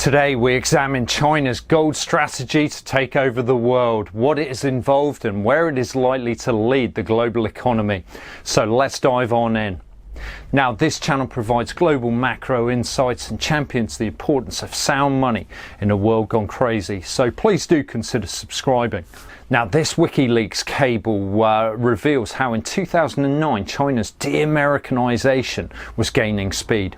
Today we examine China's gold strategy to take over the world, what it is involved and where it is likely to lead the global economy. So let's dive on in. Now, this channel provides global macro insights and champions the importance of sound money in a world gone crazy, so please do consider subscribing. Now, this WikiLeaks cable reveals how in 2009 China's de-Americanization was gaining speed,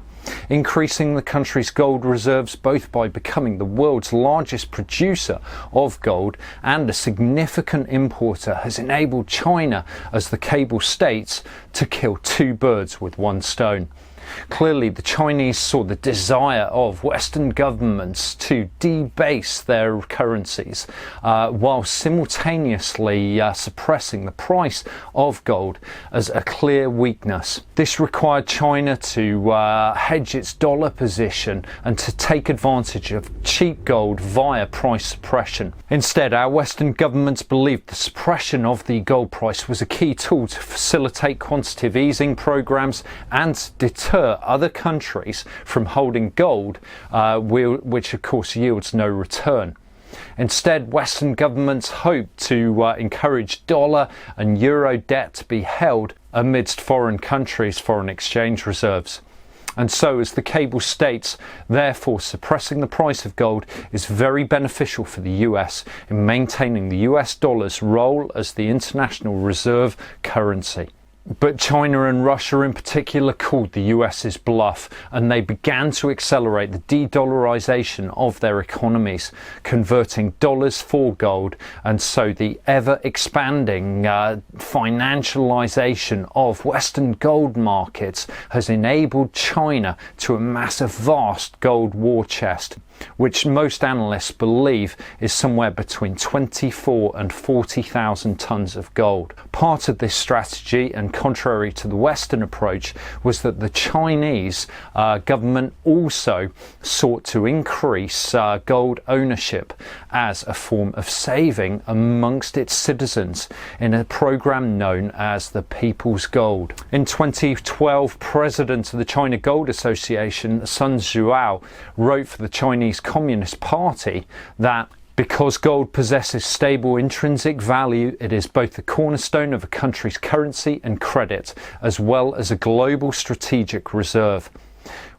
increasing the country's gold reserves both by becoming the world's largest producer of gold and a significant importer has enabled China, as the cable states, to kill two birds with one stone. Clearly, the Chinese saw the desire of Western governments to debase their currencies while simultaneously suppressing the price of gold as a clear weakness. This required China to hedge its dollar position and to take advantage of cheap gold via price suppression. Instead, our Western governments believed the suppression of the gold price was a key tool to facilitate quantitative easing programs and deter other countries from holding gold, which of course yields no return. Instead, Western governments hoped to encourage dollar and euro debt to be held amidst foreign countries' foreign exchange reserves. And so, as the cable states, therefore suppressing the price of gold is very beneficial for the US in maintaining the US dollar's role as the international reserve currency. But China and Russia in particular called the US's bluff, and they began to accelerate the de-dollarization of their economies, converting dollars for gold, and so the ever-expanding financialization of Western gold markets has enabled China to amass a vast gold war chest, which most analysts believe is somewhere between 24 and 40,000 tons of gold. Part of this strategy, and contrary to the Western approach, was that the Chinese government also sought to increase gold ownership as a form of saving amongst its citizens in a program known as the People's Gold. In 2012, President of the China Gold Association, Sun Zhuao, wrote for the Chinese Communist Party that because gold possesses stable intrinsic value, it is both the cornerstone of a country's currency and credit, as well as a global strategic reserve.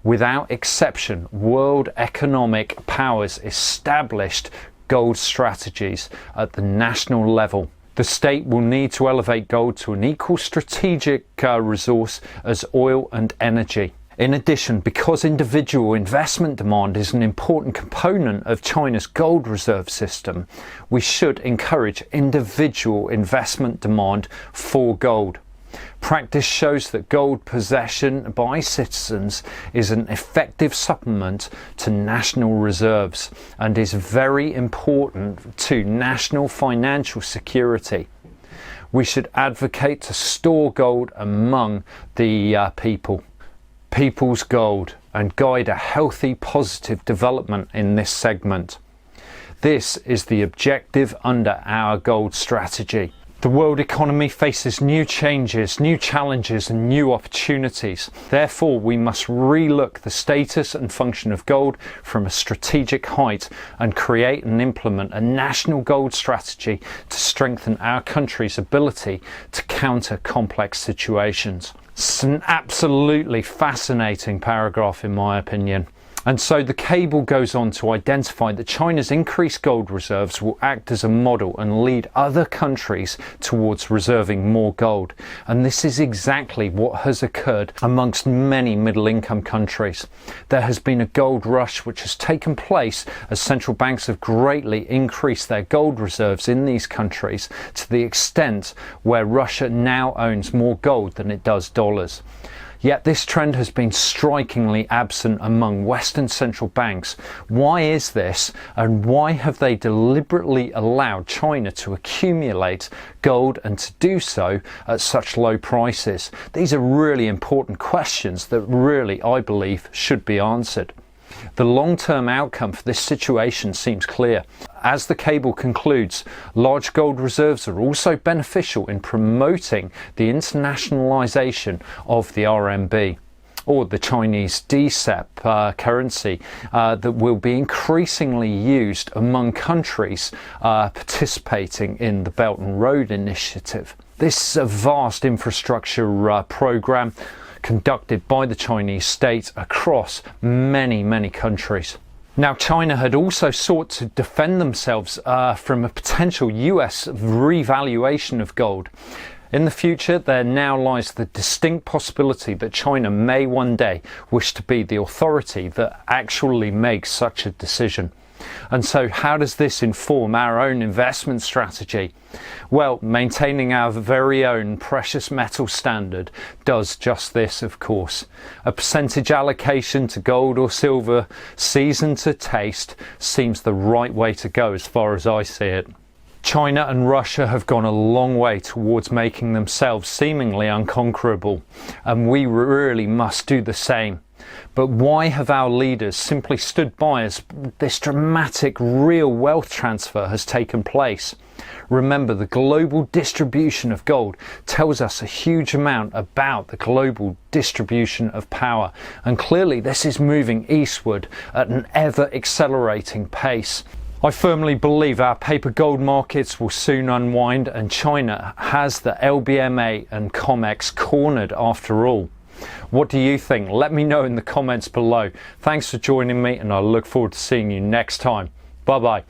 Without exception, world economic powers established gold strategies at the national level. The state will need to elevate gold to an equal strategic resource as oil and energy. In addition, because individual investment demand is an important component of China's gold reserve system, we should encourage individual investment demand for gold. Practice shows that gold possession by citizens is an effective supplement to national reserves and is very important to national financial security. We should advocate to store gold among the people. People's gold, and guide a healthy, positive development in this segment. This is the objective under our gold strategy. The world economy faces new changes, new challenges and new opportunities. Therefore, we must relook the status and function of gold from a strategic height and create and implement a national gold strategy to strengthen our country's ability to counter complex situations. It's an absolutely fascinating paragraph in my opinion. And so the cable goes on to identify that China's increased gold reserves will act as a model and lead other countries towards reserving more gold. And this is exactly what has occurred amongst many middle-income countries. There has been a gold rush which has taken place as central banks have greatly increased their gold reserves in these countries to the extent where Russia now owns more gold than it does dollars. Yet this trend has been strikingly absent among Western central banks. Why is this, and why have they deliberately allowed China to accumulate gold and to do so at such low prices? These are really important questions that really, I believe, should be answered. The long-term outcome for this situation seems clear. As the cable concludes, large gold reserves are also beneficial in promoting the internationalization of the RMB. or the Chinese DCEP currency that will be increasingly used among countries participating in the Belt and Road Initiative. This is a vast infrastructure program conducted by the Chinese state across many countries. Now, China had also sought to defend themselves from a potential US revaluation of gold. In the future, there now lies the distinct possibility that China may one day wish to be the authority that actually makes such a decision. And so how does this inform our own investment strategy? Well, maintaining our very own precious metal standard does just this, of course. A percentage allocation to gold or silver, seasoned to taste, seems the right way to go as far as I see it. China and Russia have gone a long way towards making themselves seemingly unconquerable, and we really must do the same. But why have our leaders simply stood by as this dramatic real wealth transfer has taken place? Remember, the global distribution of gold tells us a huge amount about the global distribution of power, and clearly this is moving eastward at an ever accelerating pace. I firmly believe our paper gold markets will soon unwind, and China has the LBMA and COMEX cornered after all. What do you think? Let me know in the comments below. Thanks for joining me, and I look forward to seeing you next time. Bye bye.